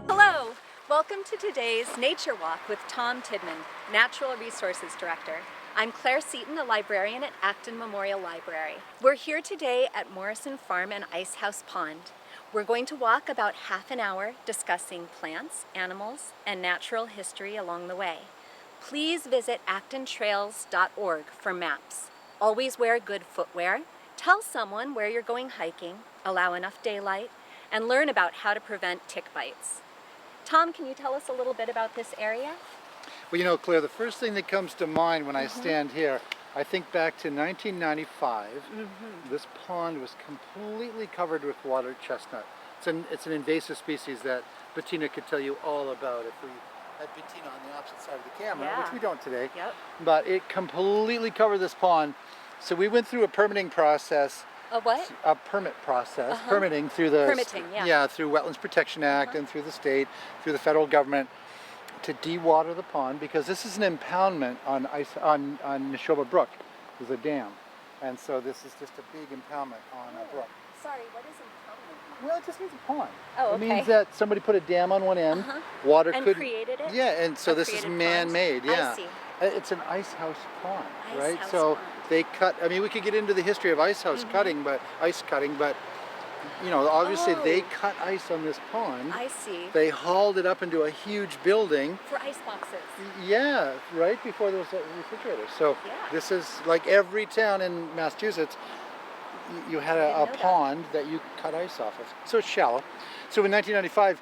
Hello! Welcome to today's Nature Walk with Tom Tidman, Natural Resources Director. I'm Clare Seaton, a librarian at Acton Memorial Library. We're here today at Morrison Farm and Icehouse Pond. We're going to walk about half an hour discussing plants, animals, and natural history along the way. Please visit actontrails.org for maps. Always wear good footwear, tell someone where you're going hiking, allow enough daylight, and learn about how to prevent tick bites. Tom, can you tell us a little bit about this area? Well, you know, Claire, the first thing that comes to mind when I stand here, I think back to 1995. This pond was completely covered with water chestnut. It's an invasive species that Bettina could tell you all about if we had Bettina on the opposite side of the camera, which we don't today. But it completely covered this pond. So we went through a permitting process. A what? A permit process, permitting through the through Wetlands Protection Act and through the state, through the federal government, to dewater the pond, because this is an impoundment on Neshoba Brook. There's a dam, and so this is just a big impoundment on a brook. Sorry, what is impoundment? Well, it just means a pond. Oh, okay. It means that somebody put a dam on one end, water and created it. Yeah, and so this is man-made. Yeah, I see. It's an icehouse pond, right? Icehouse So pond. they cut. I mean, we could get into the history of icehouse cutting, but you know, obviously they cut ice on this pond. I see. They hauled it up into a huge building. For ice boxes. Yeah, right before there was a refrigerator. So this is like every town in Massachusetts. You had a pond that you cut ice off of. So it's shallow. So in 1995,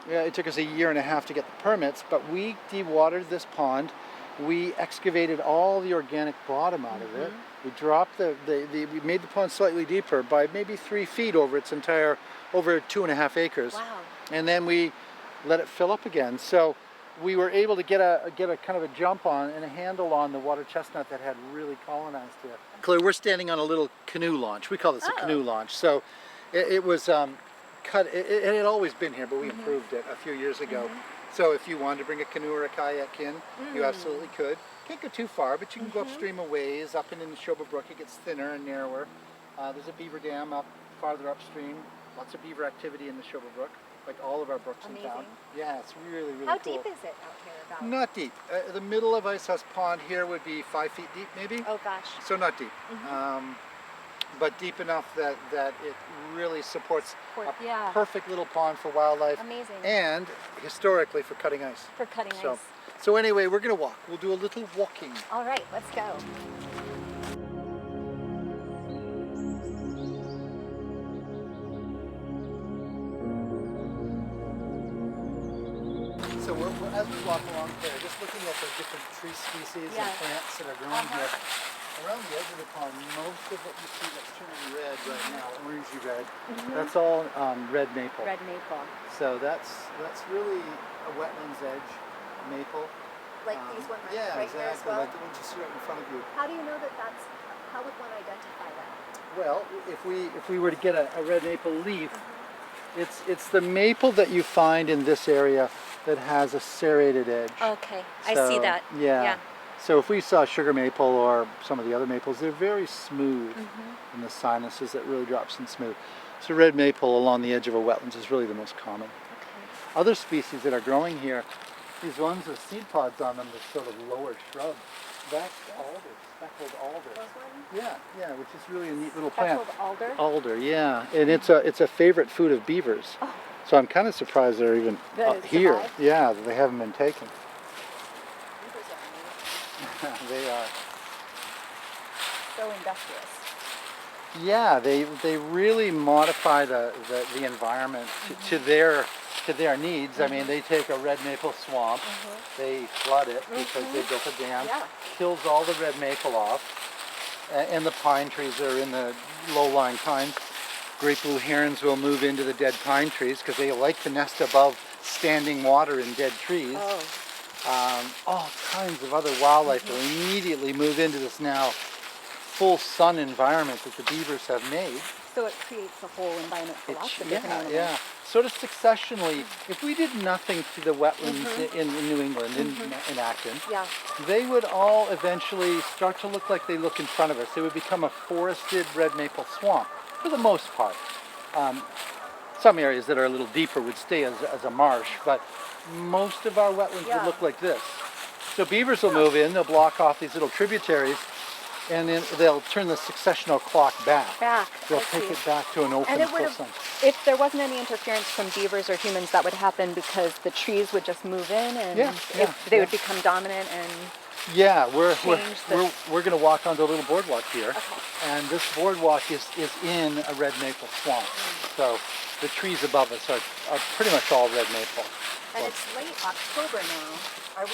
it took us a year and a half to get the permits, but we dewatered this pond. We excavated all the organic bottom out of it. We dropped we made the pond slightly deeper by maybe 3 feet over its entire, over 2.5 acres. Wow. And then we let it fill up again. So we were able to get a kind of a jump on and a handle on the water chestnut that had really colonized here. Claire, we're standing on a little canoe launch. We call this a canoe launch. So it was cut, it had always been here, but we improved it a few years ago. So if you wanted to bring a canoe or a kayak in, you absolutely could. Can't go too far, but you can go upstream a ways, up into the Neshoba Brook. It gets thinner and narrower. There's a beaver dam up farther upstream. Lots of beaver activity in the Neshoba Brook, like all of our brooks in town. Yeah, it's really, really cool. How deep is it out here about? Not deep. The middle of Icehouse Pond here would be 5 feet deep, maybe. Oh gosh. So not deep. But deep enough that it really supports a perfect little pond for wildlife. Amazing. And historically for cutting ice. For cutting ice. So anyway, we're going to walk. We'll do a little walking. All right, let's go. So as we walk along there, just looking at the different tree species and plants that are growing here. Around the edge of the pond, most of what you see that's turning red right now, orangey red, that's all red maple. Red maple. So that's really a wetlands edge maple. Like these ones right here as well? Like the ones you see right in front of you. How do you know that how would one identify that? Well, if we were to get a red maple leaf, it's the maple that you find in this area that has a serrated edge. Okay, I see that. Yeah. So if we saw sugar maple or some of the other maples, they're very smooth in the sinuses that really drops in smooth. So red maple along the edge of a wetlands is really the most common. Other species that are growing here, these ones with seed pods on them, are sort of lower shrubs. That's alder, speckled alder. Those ones? Yeah, which is really a neat little plant. Speckled alder? Alder, yeah. And it's a favorite food of beavers. Oh. So I'm kind of surprised they're even here. Survived? Yeah, that they haven't been taken. They are so industrious. Yeah, they really modify the environment to their needs. I mean, they take a red maple swamp, they flood it because they built a dam, kills all the red maple off, and the pine trees are in the low-lying pines. Great blue herons will move into the dead pine trees because they like to nest above standing water in dead trees. All kinds of other wildlife will immediately move into this now full sun environment that the beavers have made. So it creates a whole environment for lots of different animals. sort of successionally, if we did nothing to the wetlands in New England, in Acton, Yeah. they would all eventually start to look like they look in front of us. They would become a forested red maple swamp, for the most part. Some areas that are a little deeper would stay as a marsh, but most of our wetlands would look like this. So beavers will move in, they'll block off these little tributaries, and then they'll turn the successional clock back. They'll take it back to an open full sun. If there wasn't any interference from beavers or humans, that would happen because the trees would just move in and they would become dominant and we're going to walk onto a little boardwalk here, and this boardwalk is in a red maple swamp. So the trees above us are pretty much all red maple. And it's late October now. Are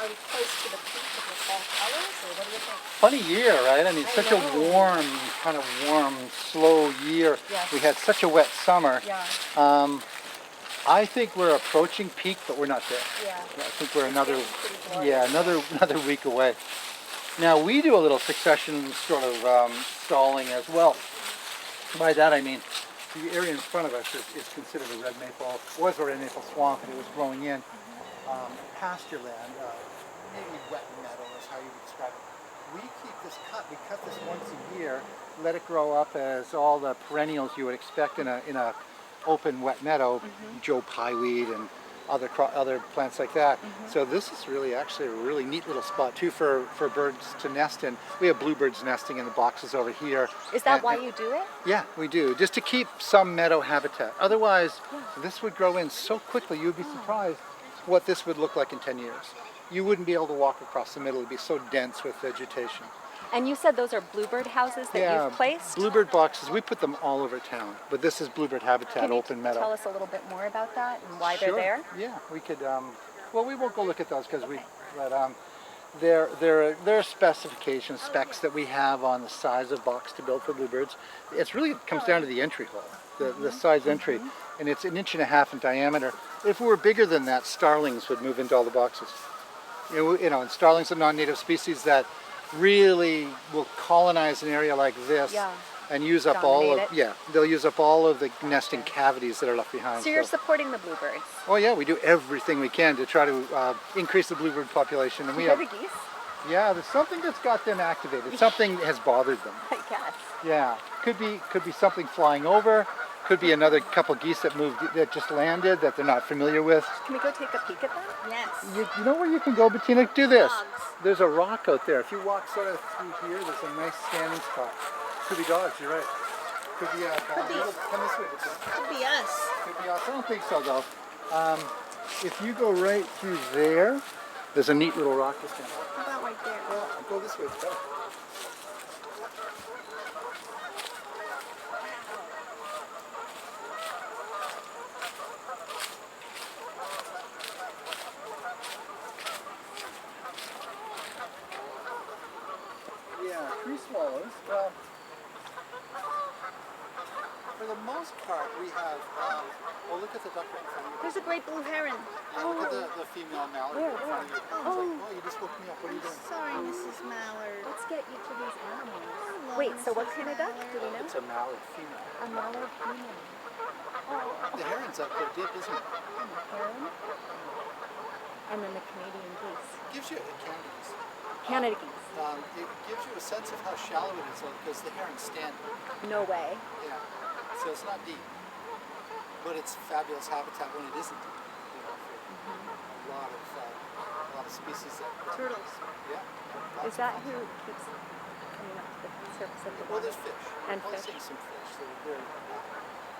we close to the peak of the fall colors, or what do you think? Funny year, right? I mean, such a warm, kind of warm, slow year. Yes. We had such a wet summer. Yeah. I think we're approaching peak, but we're not there. Yeah. I think we're another week away. Now we do a little succession sort of stalling as well. By that I mean the area in front of us is considered a red maple, was a red maple swamp, and it was growing in. Pasture land, maybe wet meadow is how you would describe it. We keep this cut, we cut this once a year, let it grow up as all the perennials you would expect in a open wet meadow, Joe pieweed and other plants like that. So this is really actually a really neat little spot too for birds to nest in. We have bluebirds nesting in the boxes over here. Is that why you do it? Yeah, we do, just to keep some meadow habitat. Otherwise, this would grow in so quickly you would be surprised what this would look like in 10 years. You wouldn't be able to walk across the middle. It would be so dense with vegetation. And you said those are bluebird houses that you've placed? Bluebird boxes. We put them all over town, but this is bluebird habitat, open meadow. Can you tell us a little bit more about that and why they're there? Yeah, we could. Well, we won't go look at those because there are specifications, specs that we have on the size of box to build for bluebirds. It really comes down to the entry hole, the size entry, and it's 1.5 inches in diameter. If we were bigger than that, starlings would move into all the boxes. You know, and starlings are non-native species that really will colonize an area like this and use up they'll use up all of the nesting cavities that are left behind. So you're supporting the bluebirds? Oh yeah, we do everything we can to try to increase the bluebird population. And we have the geese? Yeah, there's something that's got them activated. Something has bothered them. I guess. Yeah, could be something flying over. Could be another couple geese that just landed that they're not familiar with. Can we go take a peek at them? Yes. You know where you can go, Bettina? Do this. Dogs. There's a rock out there. If you walk sort of through here, there's a nice standing spot. Could be dogs, you're right. Could be Could be. Come this way, Bettina. Could be us. Could be us. I don't think so, though. If you go right through there, there's a neat little rock to stand on. How about right there? Well, go this way. Go. Tree swallows, well, for the most part we have, well look at the duck right in front of you. There's a great blue heron. And look at the female mallard right in front of you. It's like, oh, you just woke me up, what are you doing? Sorry, Mrs. Mallard. Let's get each of these animals. Hello, Wait, so what Mrs. kind of duck? Do we know? It's a mallard female. A mallard female. Oh. The heron's up there deep, isn't it? And the heron. And then the Canadian geese. Gives you Canada geese. It gives you a sense of how shallow it is because the heron's standing. No way. Yeah, so it's not deep, but it's fabulous habitat when it isn't deep. You know, for a lot of species that Turtles. Yeah. Is that who keeps coming up to the surface of the Well, water? there's fish. And I've fish. seen some fish. There are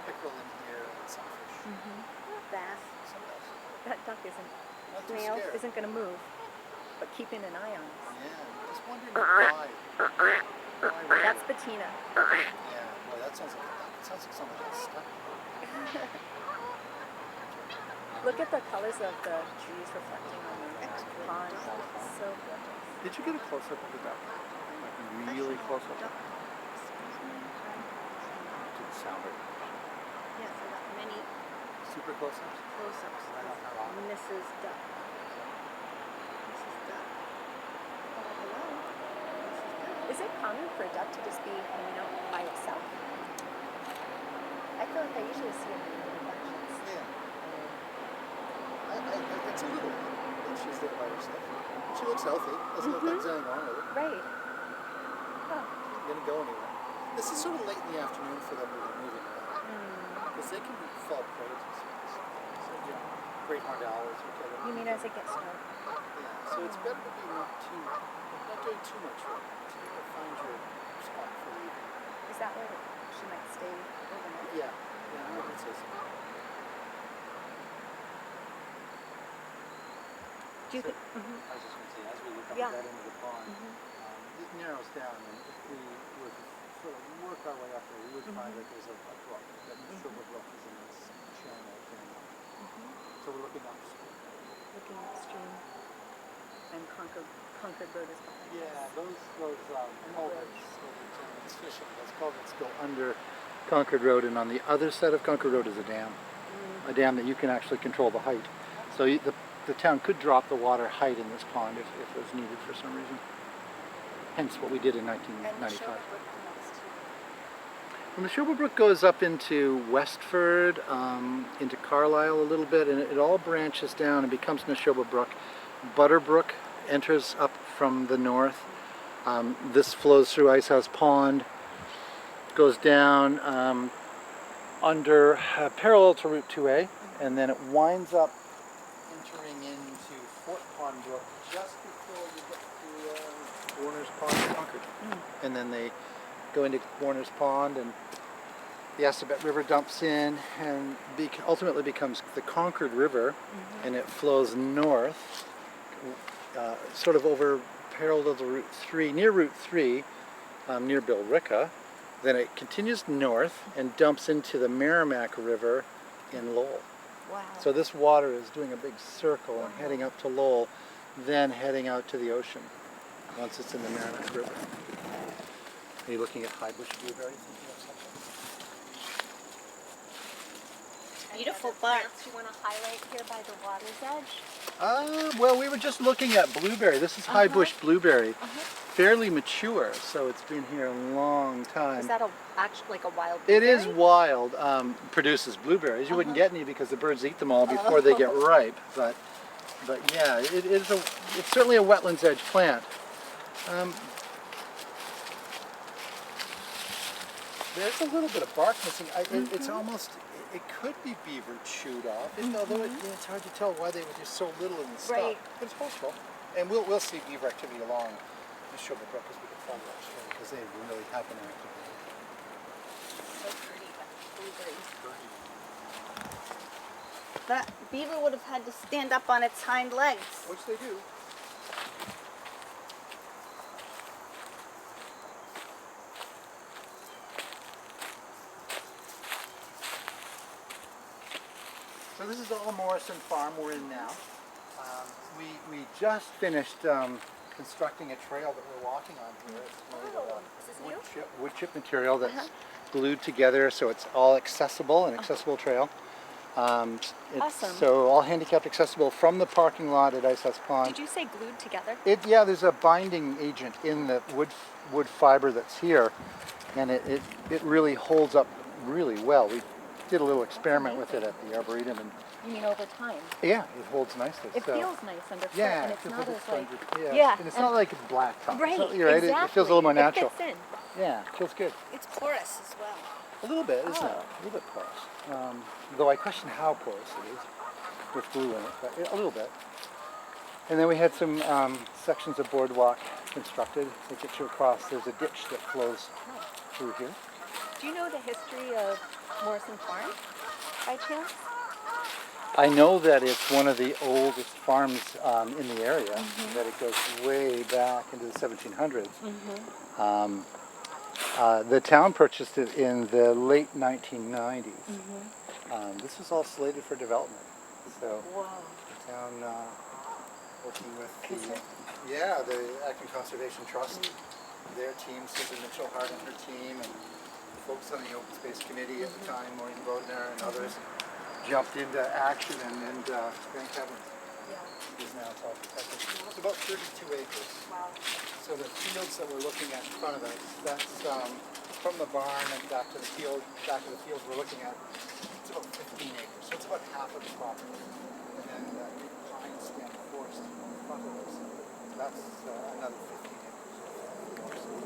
pickerel in here and some fish. Bass. Some bass. That duck isn't, Not too snail scared. isn't going to move, but keeping an eye on us. Yeah, just wondering why. That's Bettina. Yeah, boy, that sounds like a duck. It sounds like something that's stuck. Look at the colors of the trees reflecting on the pond. So gorgeous. Did you get a close-up of the duck? Like really close up? Didn't sound very good. Yes, I got many Super close-ups? close-ups. Right on her rock. Mrs. Duck. Mrs. Duck. Oh, hello. Mrs. Duck. Is it common for a duck to just be hanging out by itself? I feel like I usually see it it's a little odd that she's there by herself. She looks healthy. Doesn't look like there's anything wrong with her. Right. Oh. She isn't going to go anywhere. This is sort of late in the afternoon for them to be moving around. Because they can fall prey to things. So, you know, great horned owls or whatever. You mean as it gets dark? Yeah, so it's better to be not doing too much right to find your spot for the evening. Is that where she might stay overnight? Yeah, I would say so. Do you think? I was just going to say, as we look up Yeah. that end of the pond, it narrows down, and if we were to sort of work our way up there, we would find that there's a brook, that Silver Brook is in this channel thing. So we're looking upstream. Looking upstream. And Concord Road is behind us. Yeah, those culverts, it's fishing, those culverts go under Concord Road, and on the other side of Concord Road is a dam that you can actually control the height. So the town could drop the water height in this pond if it was needed for some reason. Hence what we did in 1995. And the Sherwood Brook goes up into Westford, into Carlisle a little bit, and it all branches down and becomes Neshoba Brook. Butterbrook enters up from the north. This flows through Icehouse Pond, goes down under parallel to Route 2A, and then it winds up entering into Fort Pond Brook just before you get to Warner's Pond in Concord. And then they go into Warner's Pond, and the Assabet River dumps in and ultimately becomes the Concord River, and it flows north, sort of over parallel to Route 3, near Route 3, near Billerica. Then it continues north and dumps into the Merrimack River in Lowell. Wow. So this water is doing a big circle and heading up to Lowell, then heading out to the ocean once it's in the Merrimack River. Are you looking at high bush blueberries? Beautiful bark. You want to highlight here by the water's edge? Well, we were just looking at blueberry. This is high bush blueberry. Fairly mature, so it's been here a long time. Is that actually like a wild It blueberry? is wild. Produces blueberries. You wouldn't get any because the birds eat them all before they get ripe. But yeah, it's certainly a wetlands edge plant. There's a little bit of bark missing. It's almost. It could be beaver chewed off, although it's hard to tell why they would do so little in the stock. Right. But it's possible. And we'll see beaver activity along the Neshoba Brook as we get farther upstream, because they really have been active. So pretty, blueberries. That beaver would have had to stand up on its hind legs. Which they do. So this is all Morrison Farm we're in now. We just finished constructing a trail that we're walking on here. It's made of wood chip material that's glued together, so it's all accessible, an accessible trail. It's Awesome. So all handicapped accessible from the parking lot at Icehouse Pond. Did you say glued together? Yeah, there's a binding agent in the wood fiber that's here, and it really holds up really well. We did a little experiment with it at the Arboretum, and You mean over time? yeah, it holds nicely. It so. feels nice underfoot, Yeah, and it it's feels not like as a like... sponge. Yeah, and it's and- not like blacktop. Right, You're right. exactly. It feels a little more natural. It fits in. Yeah, it feels good. It's porous as well. A little bit, isn't it? Oh. A little bit porous. Though I question how porous it is with glue in it, but a little bit. And then we had some sections of boardwalk constructed that gets you across. There's a ditch that flows through here. Do you know the history of Morrison Farm, by chance? I know that it's one of the oldest farms in the area, that it goes way back into the 1700s. The town purchased it in the late 1990s. This was all slated for development. So the town, working with the Acton Conservation Trust, their team, Susan Mitchell-Hart and her team, and the folks on the Open Space Committee at the time, Maureen Bodner and others, jumped into action, and Grand Cabin is now all protected. It's about 32 acres. Wow. So the fields that we're looking at in front of us, that's from the barn and back to the field, back to the fields we're looking at, it's about 15 acres. So it's about half of the property. And then just in front of us. That's another 15 acres of Morrison.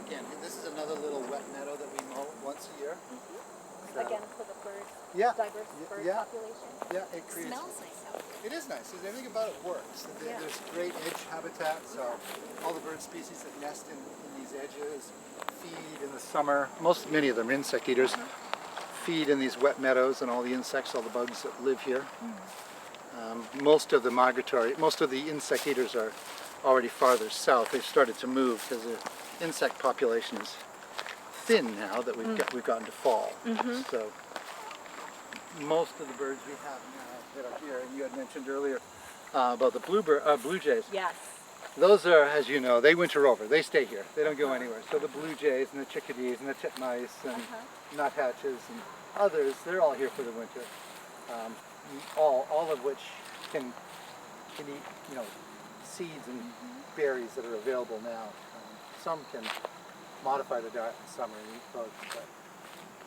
Again, this is another little wet meadow that we mow once a year. So, Again, for the bird, yeah, diverse bird population. Yeah, it creates. Smells nice out. It is nice. Everything about it works. Yeah. There's great edge habitat, so all the bird species that nest in these edges feed in the summer. Many of them are insect eaters. Feed in these wet meadows, and all the insects, all the bugs that live here. Most of the insect eaters are already farther south. They've started to move because the insect population is thin now that we've gotten to fall. So most of the birds we have now that are here, and you had mentioned earlier about the blue jays. Yes. Those are, as you know, they winter over. They stay here. They don't go anywhere. So the blue jays and the chickadees and the titmice and nuthatches and others, they're all here for the winter. All of which can eat, seeds and berries that are available now. Some can modify the diet in summer and eat bugs, but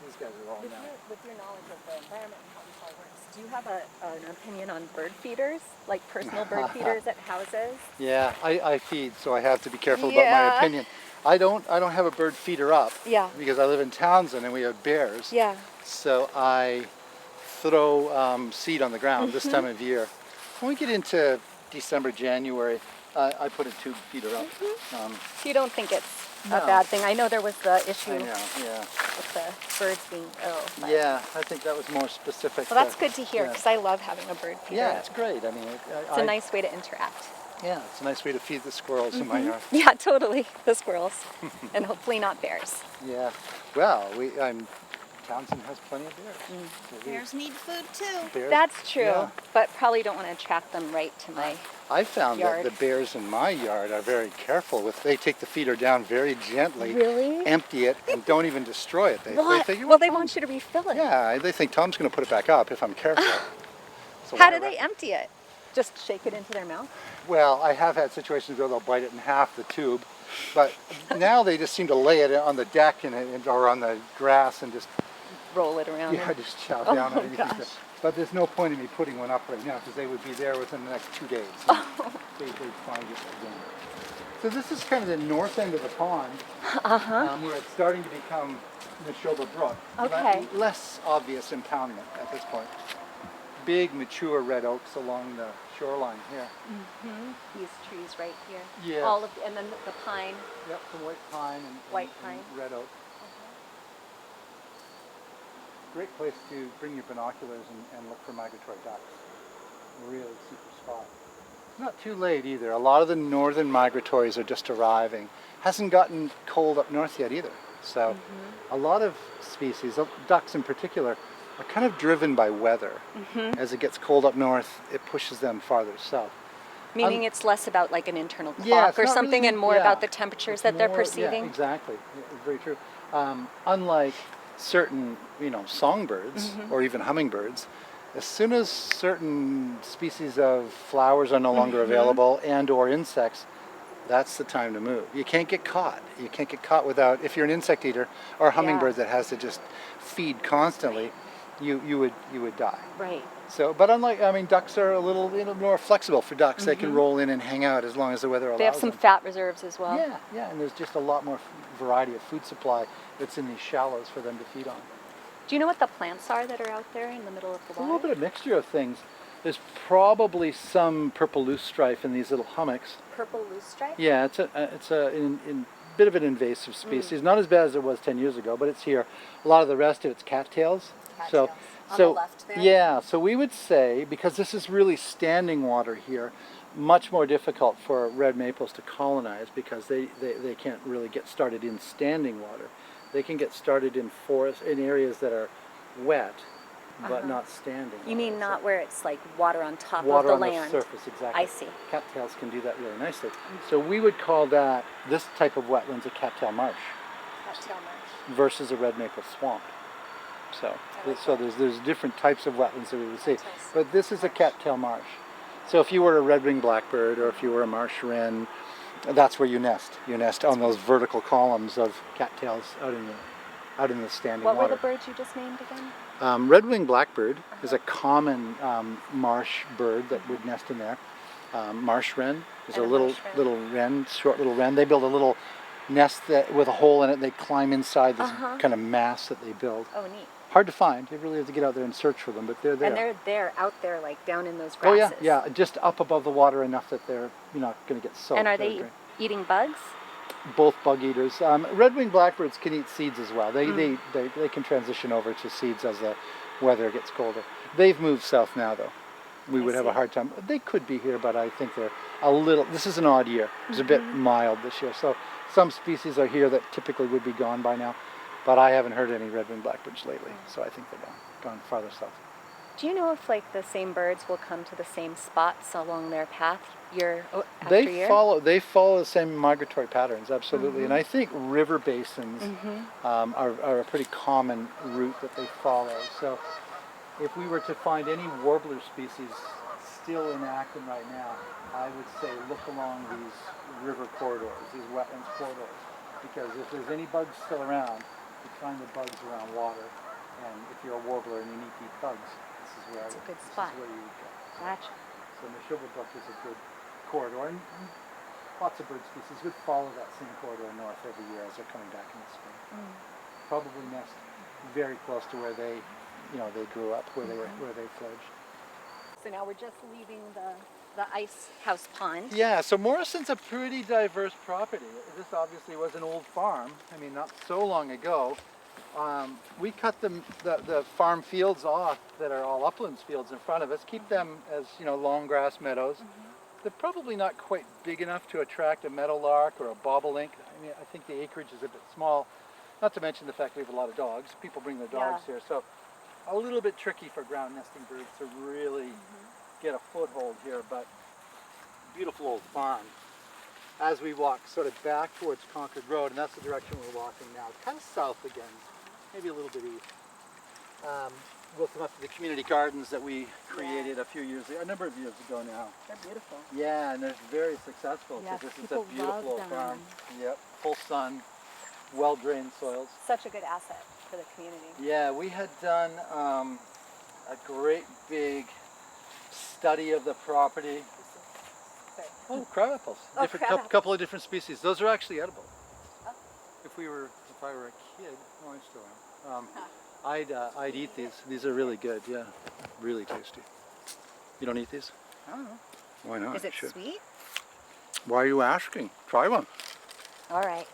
these guys are all now. With your knowledge of the environment and how this all works, do you have an opinion on bird feeders, like personal bird feeders at houses? Yeah, I feed, so I have to be careful about my opinion. I don't have a bird feeder up because I live in Townsend and we have bears. Yeah. So I throw seed on the ground this time of year. When we get into December, January, I put a tube feeder up. You don't think it's No. a bad thing? I know there was the issue I know, yeah. with the birds being ill. But. Yeah, I think that was more specific. Well, that's good to hear because I love having a bird feeder. Yeah, it's great. I mean, it's a nice way to interact. Yeah, it's a nice way to feed the squirrels in my yard. Yeah, totally. The squirrels. And hopefully not bears. Yeah. Well, Townsend has plenty of bears. So Bears need food too. bears- That's true. Yeah. But probably don't want to attract them right to my... I found that yard. the bears in my yard are very careful with. They take the feeder down very gently, Really? empty it, and don't even destroy it. They think, Well, they want you to refill it. yeah, they think Tom's going to put it back up if I'm careful. So How why do would they I- empty it? Just shake it into their mouth? Well, I have had situations where they'll bite it in half, the tube, but now they just seem to lay it on the deck or on the grass and just Roll it around. just chow down on it. gosh. But there's no point in me putting one up right now because they would be there within the next 2 days. They'd find it again. So this is kind of the north end of the pond, where it's starting to become Neshoba Brook. Okay. Less obvious impoundment at this point. Big mature red oaks along the shoreline here. These trees right here. Yeah. All of, and then the pine. Yep, some white pine and White pine. and red oak. Great place to bring your binoculars and look for migratory ducks. Really super spot. It's not too late either. A lot of the northern migratories are just arriving. Hasn't gotten cold up north yet either. So a lot of species, ducks in particular, are kind of driven by weather. As it gets cold up north, it pushes them farther south. Meaning it's less about like an internal clock Yeah, it's or not something really- and more yeah. about the temperatures It's that they're more- perceiving. Yeah, exactly. Yeah, very true. Unlike certain, songbirds or even hummingbirds, as soon as certain species of flowers are no longer available and or insects, that's the time to move. You can't get caught. You can't get caught without, if you're an insect eater or a hummingbird that has to just feed constantly, you would die. Right. So, but ducks are a little more flexible for ducks. They can roll in and hang out as long as the weather allows They have some them. fat reserves as well. Yeah, and there's just a lot more variety of food supply that's in these shallows for them to feed on. Do you know what the plants are that are out there in the middle of the It's a water? little bit of mixture of things. There's probably some purple loosestrife in these little hummocks. Purple loosestrife? Yeah, it's a bit of an invasive species. Not as bad as it was 10 years ago, but it's here. A lot of the rest of it's cattails. Cattails. On the left there? Yeah, so we would say, because this is really standing water here, much more difficult for red maples to colonize because they can't really get started in standing water. They can get started in forests, in areas that are wet, but not standing. You mean not where it's like water on top Water of the on land? the surface, exactly. I see. Cattails can do that really nicely. So we would call this type of wetlands a cattail marsh Cattail marsh. versus a red maple swamp. So, there's different types of wetlands that we would see. But this is a cattail marsh. So if you were a red-winged blackbird or if you were a marsh wren, that's where you nest. You nest on those vertical columns of cattails out in the standing What water. were the birds you just named again? Red-winged blackbird is a common marsh bird that would nest in there. Marsh wren is And a a little marsh wren. little wren, short little wren. They build a little nest that with a hole in it. They climb inside this kind of mass that they build. Oh, neat. Hard to find. You really have to get out there and search for them, but they're there. And they're out there, like down in those Oh grasses. yeah, just up above the water enough that you're not going to get soaked. And are or they drink. eating bugs? Both bug eaters. Red-winged blackbirds can eat seeds as well. They can transition over to seeds as the weather gets colder. They've moved south now, though. We would have a hard time. They could be here, but I think they're a little. This is an odd year. It's a bit mild this year, so some species are here that typically would be gone by now. But I haven't heard any red-winged blackbirds lately, so I think they're gone farther south. Do you know if like the same birds will come to the same spots along their path year after They year? follow the same migratory patterns, absolutely. And I think river basins are a pretty common route that they follow. So if we were to find any warbler species still in Acton right now, I would say look along these river corridors, these wetlands corridors, because if there's any bugs still around, you find the bugs around water. And if you're a warbler and you need to eat bugs, this is where It's a good spot. This is where you would go. Gotcha. So Neshoba is a good corridor, and lots of bird species would follow that same corridor north every year as they're coming back in the spring. Probably nest very close to where they grew up, where they fledged. So now we're just leaving the ice house pond. Yeah, so Morrison's a pretty diverse property. This obviously was an old farm. I mean, not so long ago. We cut the farm fields off that are all uplands fields in front of us, keep them as long grass meadows. They're probably not quite big enough to attract a meadowlark or a bobolink. I mean, I think the acreage is a bit small, not to mention the fact we have a lot of dogs. People bring their dogs here, so a little bit tricky for ground nesting birds to really get a foothold here, but beautiful old farm. As we walk sort of back towards Concord Road, and that's the direction we're walking now, kind of south again, maybe a little bit east. We'll come up to the community gardens that we created a number of years ago now. They're beautiful. Yeah, and they're very successful because Yes, this is a people love beautiful them. farm. Yep, full sun, well-drained soils. Such a good asset for the community. Yeah, we had done a great big study of the property. Oh, crab apples. Oh, crab apples. Couple of different species. Those are actually edible. Oh. If I were a kid, I still am. I'd eat these. These are really good. Yeah, really tasty. You don't eat these? I don't know. Why not? Is it Sure. sweet? Why are you asking? Try one. All right.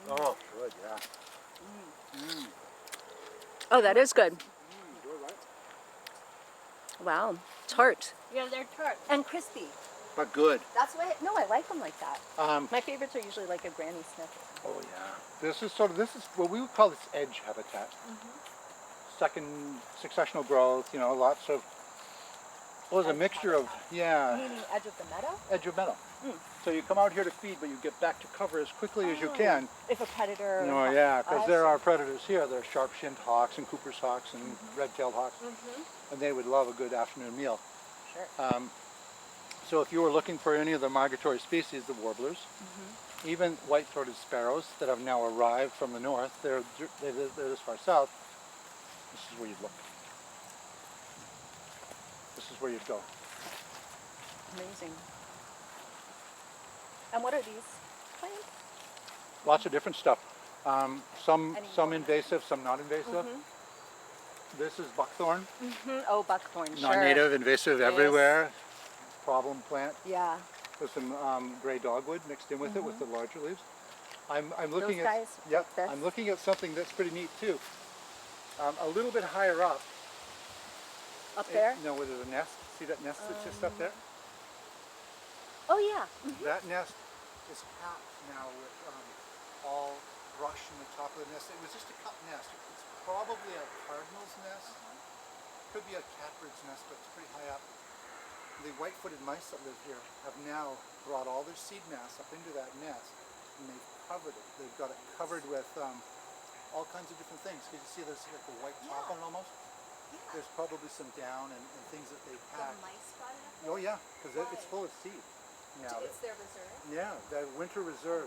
Oh, good. Yeah. Oh, that is good. You're right. Wow. Tart. Yeah, they're tart. And crispy. But good. That's why, I like them like that. Um, My favorites are usually like a Granny Smith. Oh yeah. This is what we would call this edge habitat. Second successional growth, lots of, well, there's a mixture of, Meaning edge of the meadow? edge of meadow. So you come out here to feed, but you get back to cover as quickly as you can. If a predator... Oh yeah, because there I are predators here. There are sharp-shinned hawks and Cooper's hawks and red-tailed hawks. And they would love a good afternoon meal. Sure. So if you were looking for any of the migratory species, the warblers, even white-throated sparrows that have now arrived from the north, they're this far south, this is where you'd look. This is where you'd go. Amazing. And what are these plants? Lots of different stuff. Some Any invasive, some not invasive. This is buckthorn. Oh, buckthorn, sure. Non-native, invasive everywhere. Problem plant. Yeah. With some gray dogwood mixed in with it with the larger leaves. I'm looking Those at guys, yep. like this? I'm looking at something that's pretty neat too. A little bit higher up. Up there? No, where there's a nest. See that nest that's just up there? Oh, yeah. That nest is capped now with all brush in the top of the nest. It was just a cut nest. It's probably a cardinal's nest. Could be a catbird's nest, but it's pretty high up. The white-footed mice that live here have now brought all their seed mass up into that nest, and they've covered it. They've got it covered with all kinds of different things. Can you see there's like a white top on it almost? Yeah. There's probably some down and things that they pack. The mice brought it up? Oh yeah, because it's full of seed. Now, It's their reserve? yeah, the winter reserve.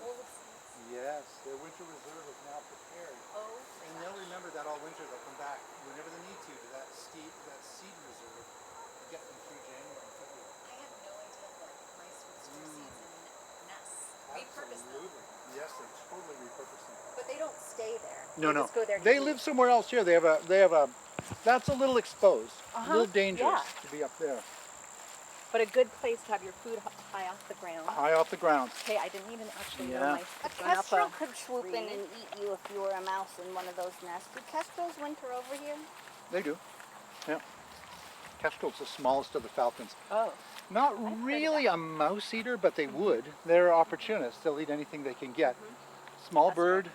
Yes, their winter reserve is now prepared. Oh, And they'll remember that all winter. They'll come back whenever they need to that Seaton reserve to get them through January and February. I had no idea that mice would store seeds in nests. Repurpose them. Absolutely. Yes, they totally repurpose them. But they don't stay there. No, They no. just go there to They eat. live somewhere else here. They have a. That's a little exposed, a little dangerous yeah. to be up there, But a good place to have your food high off the ground. high off the ground. Okay, I didn't even actually know Yeah. mice A could run up kestrel a could swoop in tree. and eat you if you were a mouse in one of those nests. Do kestrels winter over here? They do. Yeah. Kestrel's the smallest of the falcons. Oh. Not heard of really a mouse eater, but they would. They're opportunists. They'll eat anything they can get. Small bird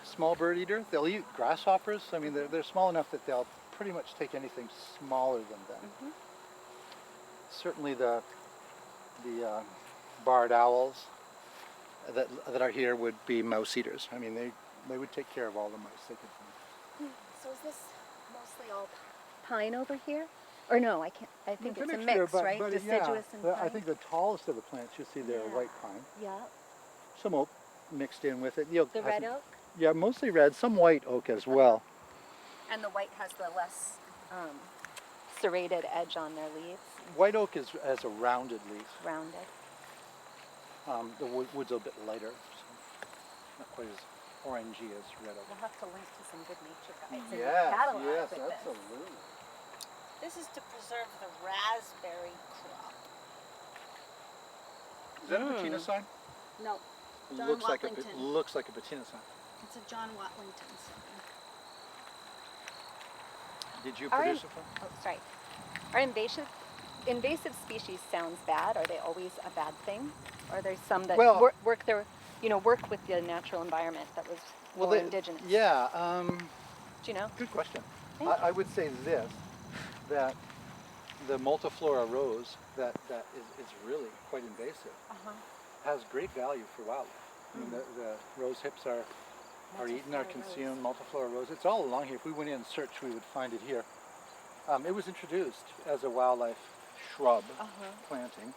eater. They'll eat grasshoppers. I mean, they're small enough that they'll pretty much take anything smaller than them. Certainly the barred owls that are here would be mouse eaters. I mean, they would take care of all the mice they could find. So is this mostly all pine over here? Or no, I can't. I think it's a mixture, mix, but- right? but Deciduous yeah, and pine. I think the tallest of the plants you see there are Yeah. white pine. Yeah. Some oak mixed in with it. You know, The red oak? Yeah, mostly red. Some white oak as well. And the white has the less serrated edge on their leaves, White oak has a rounded leaf. rounded. The wood's a bit lighter, so not quite as orangey as red oak. We'll have to link to some good nature guides and Yes, catalogs yes, with this. absolutely. This is to preserve the raspberry crop. Is that a patina sign? No, It John looks like Watlington. looks like a patina sign. It's a John Watlington sign. Did you All produce right. it? For? Oh, sorry. Are invasive species sounds bad? Are they always a bad thing? Or are there some that Well- work with the natural environment that was more indigenous? Yeah. Do you know? Good question. Thank I would say this, that the multiflora rose that is really quite invasive has great value for wildlife. I mean, the rose hips are eaten, are Multiflora consumed, multiflora rose. It's all along here. If we went in and searched, we would find it here. It was introduced as a wildlife shrub planting.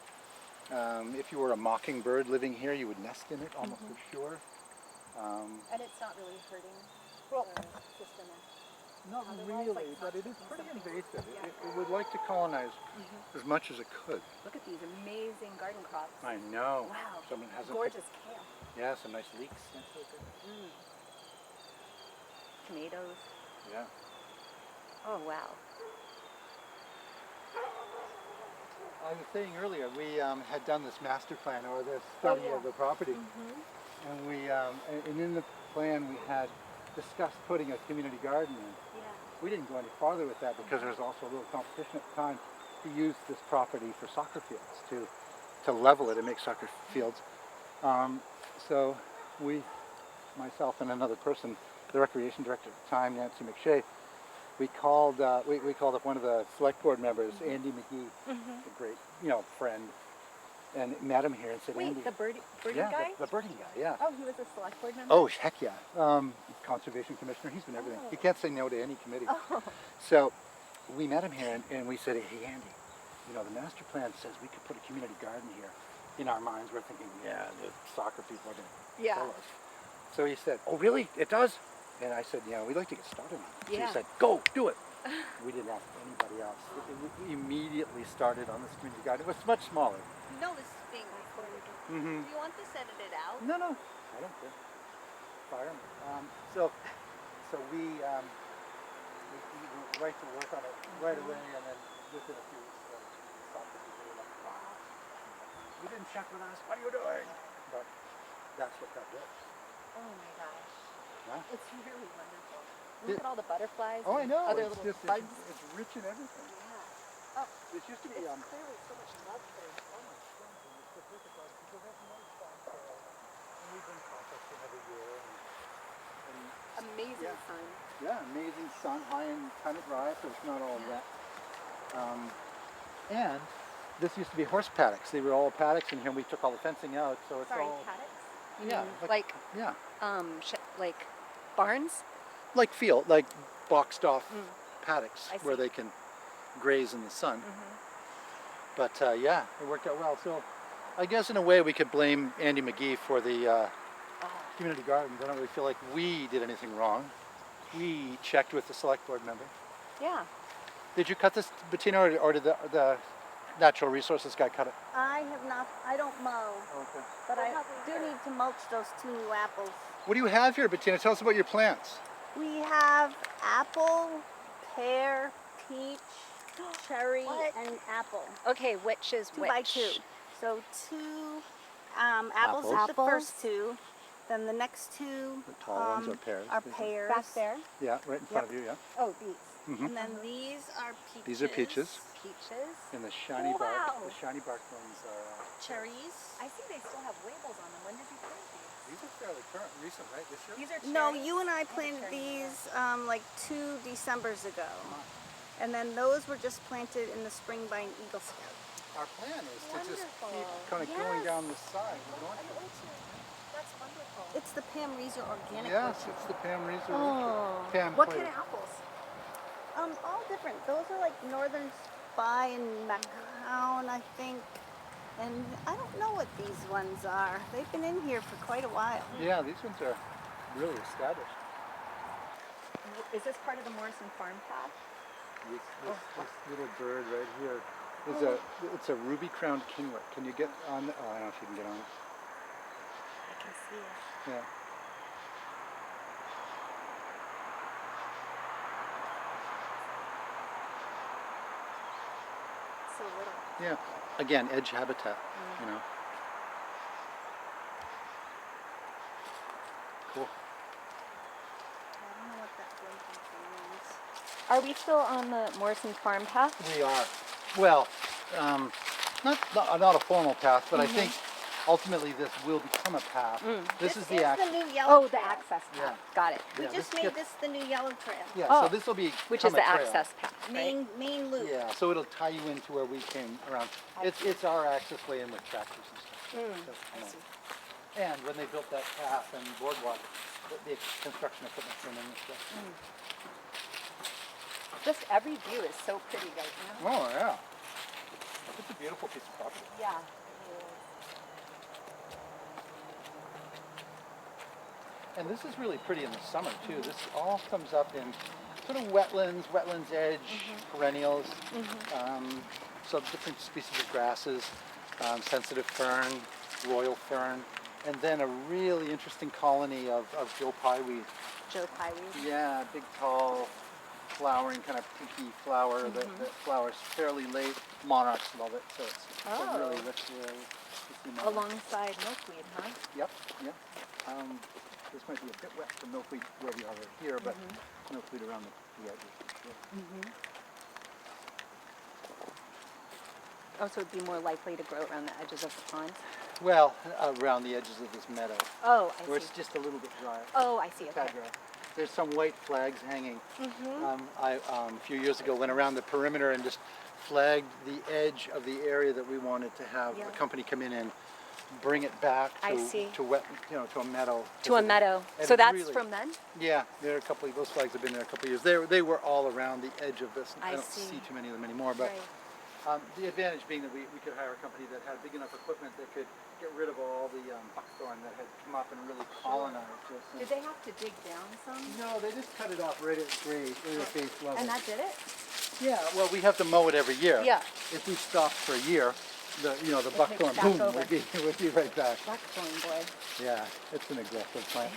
If you were a mockingbird living here, you would nest in it almost for sure. And it's not really hurting Well, the system. Not Otherwise, really, like, but it is something pretty something- invasive. yeah. It would like to colonize as much as it could. Look at these amazing garden crops. I know. Wow. Someone hasn't Gorgeous kale. Yeah, some nice leeks. Tomatoes. Yeah. Oh, wow. I was saying earlier, we had done this master plan or this study of the property, and and in the plan we had discussed putting a community garden in. Yeah. We didn't go any farther with that because there was also a little competition at the time to use this property for soccer fields, to level it and make soccer fields. So we, myself and another person, the recreation director at the time, Nancy McShay, we called up one of the select board members, Andy McGee, a great friend, and met him here and said, Wait, Andy, the birdie yeah, guy? the birding guy, yeah. Oh, he was a select board member? Oh, heck yeah. Conservation commissioner, he's been everything. He can't say no to any committee. Oh. So we met him here and we said, hey Andy, the master plan says we could put a community garden here. In our minds, we're thinking, yeah, the soccer people are going to kill us. So he said, oh really? It does? And I said, yeah, we'd like to get started on it. So Yeah. he said, go, do it. We didn't ask anybody else. We immediately started on this community garden. It was much smaller. You know this is being recorded. Mm-hmm. Do you want this edited out? No, I don't care. Fire 'em. So we went right to work on it right away, and then within a few weeks, stopped the people were like, wow. You didn't check with us. What are you doing? But that's what that was. Oh my gosh. Yeah. It's really wonderful. Look at all the butterflies. Oh, I and know. Other It's little just bugs. it's rich in everything. Yeah. Oh, It used to be it's clearly so much love for it. oh my goodness, and it's terrific. People have nice farm sales, and we've been composting every year. And Amazing yeah. sun. Yeah, amazing sun, high and kind of dry, so it's not all wet. And this used to be horse paddocks. They were all paddocks in here. We took all the fencing out, so it's Sorry, all paddocks? You yeah, mean like yeah, like barns? like boxed off paddocks I where see. they can graze in the sun. But yeah, it worked out well. So I guess in a way we could blame Andy McGee for the community gardens, I don't really feel like we did anything wrong. We checked with the select board member. Yeah. Did you cut this, Bettina, or did the natural resources guy cut it? I have not, I don't mow, Okay. but I do need to mulch those 2 new apples. What do you have here, Bettina? Tell us about your plants. We have apple, pear, peach, cherry, What? and apple. Okay, which is 2 which? by 2. So 2 apples is the Apples. first 2. Then the next 2 The tall ones are pears. are these pears. Back there? Yeah, right in front Yep. of you, yeah. Oh, these. And then these are peaches. These are peaches. Peaches. And the shiny bark, Wow. the shiny bark ones are, Cherries. I see they still have labels on them. When did you plant these? these are fairly current, recent, right, this year? These are cherries. No, you and I planted cherry these like 2 Decembers ago. And then those were just planted in the spring by an Eagle Scout. Our plan is to just keep Wonderful. kind of going Yes. down the side. of the An orchard. orchard. That's wonderful. It's the Pam Reeser Organic Yes, Orchard. it's the Pam Reeser Oh. orchard. Pam What played kind of it. apples? All different. Those are like Northern Spy and Macaon, I think. And I don't know what these ones are. They've been in here for quite a while. Yeah, these ones are really established. Is this part of the Morrison farm path? This little bird right here is it's a ruby-crowned kinglet. Can you get on? Oh, I don't know if you can get on it. I can see it. Yeah. So little. Yeah. Again, edge habitat. You know. Cool. I don't know what that blinking thing means. Are we still on the Morrison farm path? We are. Well, not a formal path, but I think ultimately this will become a path. This is the access. the new yellow Oh, the trail. access path. Yeah. Got it. We Yeah, just this made gets- this the new yellow trail. Yeah, Oh, so this will be Which is become the a trail. access path, right? Main loop. Yeah, so it'll tie you into where we came around. It's our access way in with tractors and stuff. So, you know. And when they built that path and boardwalk, the construction equipment came in and stuff. Just every view is so pretty right now. Oh yeah, it's a beautiful piece of property. Yeah. And this is really pretty in the summer too. This all comes up in sort of wetlands edge, perennials, some different species of grasses, sensitive fern, royal fern, and then a really interesting colony of Joe Pye weed. Joe Pyeweed. Yeah, big tall flowering kind of pinky flower that flowers fairly late. Monarchs love it, so it's a really rich monarch. Alongside milkweed, huh? Yep. This might be a bit wet for milkweed where we are right here, but milkweed around the edges. Oh, so it'd be more likely to grow around the edges of the pond? Well, around the edges of this meadow, Oh, I where see. it's just a little bit drier. Oh, I see. Tad Okay. dry. There's some white flags hanging. I a few years ago went around the perimeter and just flagged the edge of the area that we wanted to have Yeah. a company come in and bring it back I see. to wet, to a meadow. To a meadow. And So it that's really- from then? Yeah, there are a couple of those flags have been there a couple of years. They were all around the edge of this. I don't see. see too many of them anymore, but Right. the advantage being that we could hire a company that had big enough equipment that could get rid of all the buckthorn that had come up and really colonized this. And- Did they have to dig down some? no, they just cut it off right at grade, right at base level. And that did it? Yeah, well, we have to mow it every year. Yeah. If we stopped for a year, the buckthorn, back boom, over. would be right back. Buckthorn, boy. Yeah, it's an aggressive plant.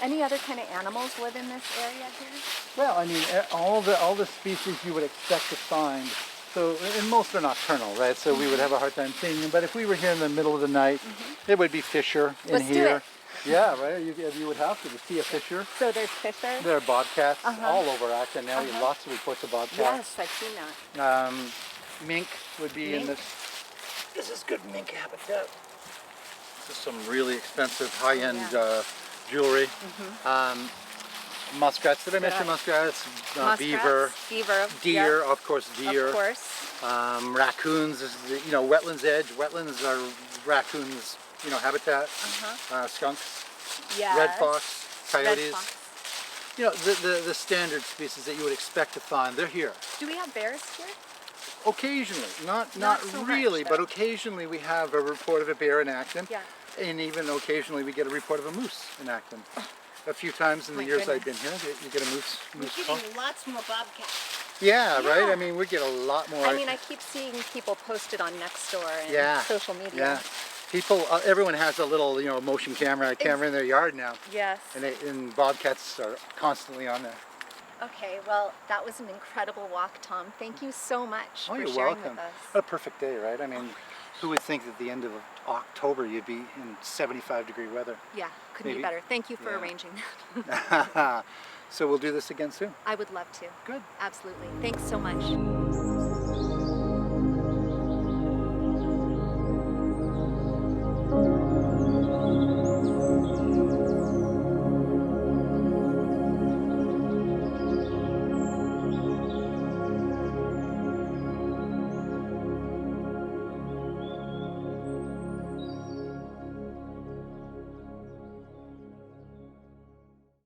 Any other kind of animals live in this area here? Well, I mean, all the species you would expect to find. So, and most are nocturnal, right? So we would have a hard time seeing them. But if we were here in the middle of the night, there would be fisher in Let's do here. it. Yeah, right. You would have to see a fisher. So there's fisher? There are bobcats all over Acton now. You have lots of reports of bobcats. Yes, I've seen that. Mink would be in Mink? this. This is good mink habitat. This is some really expensive high-end jewelry. Muskrats. Did I mention muskrats? Beaver. Beaver. Deer, Yeah. of course, deer. Of course. Raccoons. This is wetlands edge. Wetlands are raccoons. Habitat. Skunks. Yes. Red fox. Coyotes. Red fox. The standard species that you would expect to find. They're here. Do we have bears here? Occasionally, not Not so much, really, but though. occasionally we have a report of a bear in Acton. Yeah. And even occasionally we get a report of a moose in Acton. A few times in the My years I've goodness. been here, you get a moose We're call. getting lots more bobcats. Yeah, right? Yeah. I mean, we get a lot more. I mean, I keep seeing people post it on Nextdoor and Yeah, social media. Yeah. People, everyone has a little, motion camera in their yard now. Yes. And bobcats are constantly on there. Okay, well, that was an incredible walk, Tom. Thank you so much Oh, for you're sharing welcome. with us. What a perfect day, right? I mean, who would think at the end of October you'd be in 75-degree weather? Yeah, couldn't Maybe. be better. Thank you for Yeah. arranging that. So we'll do this again soon. I would love to. Good. Absolutely. Thanks so much.